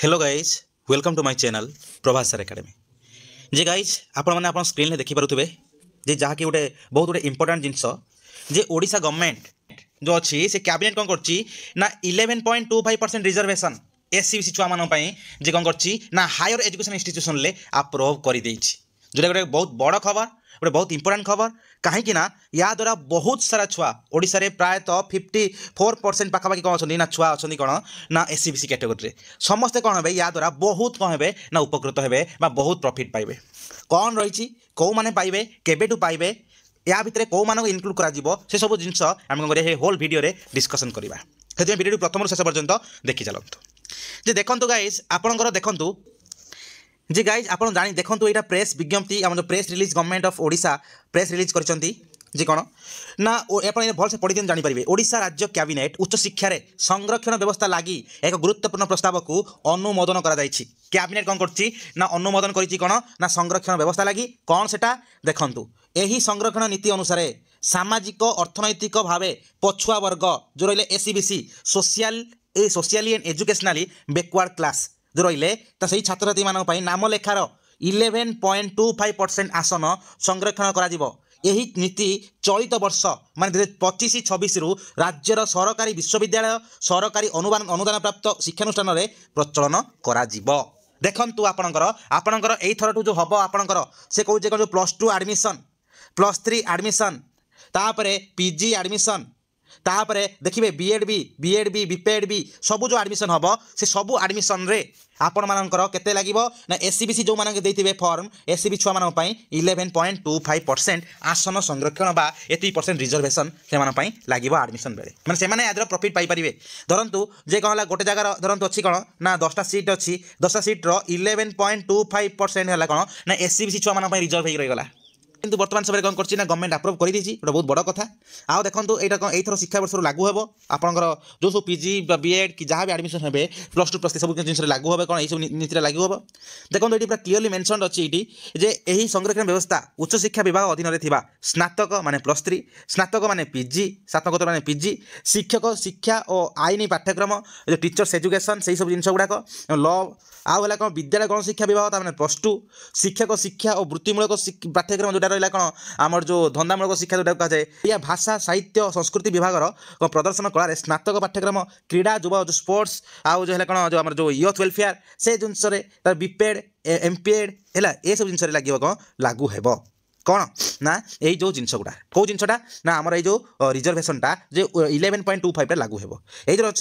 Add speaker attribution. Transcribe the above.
Speaker 1: hello guys welcome to my channel Prabhas sir academy जे guys आपण मैंने आप स्क्रीन देखी पारे जे जहाँकि गोटे बहुत गोटे इंपोर्टाट जिनस जे ओडिशा गवर्नमेंट जो अच्छी से कैबिनेट कौन करना 11.25% रिजर्वेशन एससीबीसी छुआ मानी जे कौन करना हायर एजुकेशन इंस्टीट्यूशन ले अप्रूव कर जोटा गोटे बहुत बड़ खबर गोटे बहुत इंपोर्टाट खबर कहीं या द्वारा बहुत सारा छुआ ओडिशा रे प्रायतः 54% पाखापाखि कौन अच्छा ना छुआ अच्छा कौन ना एससीबीसी कैटेगोरी समस्ते कौन हे या द्वारा बहुत कौन हे ना उपकृत हे बहुत प्रॉफिट पाइबे कौन रही कौ मैंने पाइबे केबेठू पाइबे या भितर कौ मान इनक्लूड कर सब जिनस आम होल वीडियो रे डिस्कसन करवा से वीडियो प्रथम शेष पर्यंत देखी चलतु जे देखंतु गाइज आपणकर देखंतु जी गाइज आप जानी देखो यहाँ प्रेस विज्ञप्ति आम जो press release government of Odisha press release कर जी कौन ना भलसे पढ़ी दिन जानीपारे ओडिशा राज्य कैबिनेट उच्च शिक्षा संरक्षण व्यवस्था लगी एक गुरुत्वपूर्ण प्रस्ताव को अनुमोदन कर कैबिनेट कौन करना अनुमोदन कौन ना संरक्षण व्यवस्था लगी कौन से देखु यही संरक्षण नीति अनुसार सामाजिक अर्थनैतिक भाव पछुआ वर्ग जो रही एससीबीसी सोशियाली एंड एजुकेशनाली बैकवर्ड क्लास जो रही तो सही छात्र छात्री मानी नाम लेखार 11.25% आसन संरक्षण कर यही नीति चलित वर्ष मान 2025-26 रु राज्यर सरकारी विश्वविद्यालय सरकारी अनुदान प्राप्त शिक्षानुष्ठान में प्रचलन करा देखंतु आपणकर एथर जो हम आपणकर से कहे जो +2 आडमिशन +3 आडमिशन तापरे पीजी आडमिशन तापरे देखिए बीएड भी बीपेड भी सब जो आडमिशन हम से सब आडमिशन रे आपण मानकर केते लागिबो ना एससीबीसी जो मानके देथिबे फॉर्म एससीबी छुआ मान पई 11.25% आसन संरक्षण बा 80% रिजर्वेशन से मान पई लागिबो आडमिशन बेले माने से माने आदर प्रॉफिट पाई परिबे धरंतु जे कहला गोटे जगह धरंतु अछि कोन ना 10टा सीट अछि 10टा सीट रो 11.25% हला कोन ना एससीबी छुआ मान पई रिजर्व हे रही गला किंतु वर्तमान समय कौन करना गवर्नमेंट अप्रूव कर गोटे बहुत बड़ कथा आउ देखो यहाँ एथर शिक्षा वर्ष लागू हे आपंकर जो सब पीजी बीएड कि जहाँ भी आडमिशन हे +2 सब जिन लागू हे कौन यही सब नीति लागू हे देखो ये पूरा क्लीयरली मेंशन अच्छी ये संरक्षण व्यवस्था उच्च शिक्षा विभाग अधीन में स्नातक माने +3 स्नातक माने पीजी स्नातकोत्तर माने पीजी शिक्षक शिक्षा और आईन पाठ्यक्रम जो टीचर्स एजुकेशन से सब जिन गुड़ाक ल आउ है कौन विद्यालय गण शिक्षा विभाग मैंने +2 शिक्षक शिक्षा और वृत्तिमूलक पाठ्यक्रम जोटा रहा कौन आमर जो धंदामूलक शिक्षा जोटा कहुए या भाषा साहित्य संस्कृति विभाग प्रदर्शन कला स्नातक पाठ्यक्रम क्रीड़ा युवा जो स्पोर्ट्स आउ जो है कौन जो आम जो यूथ वेलफेयर से जिनस बीपेड एमपीएड है ये सब जिन लगे कौन लागू हे कौन ना यही जो जिनस गुड़ा कौ जिनसा ना आमर ये जो रिजर्वेशनटा जो 11.25 लागू हे जो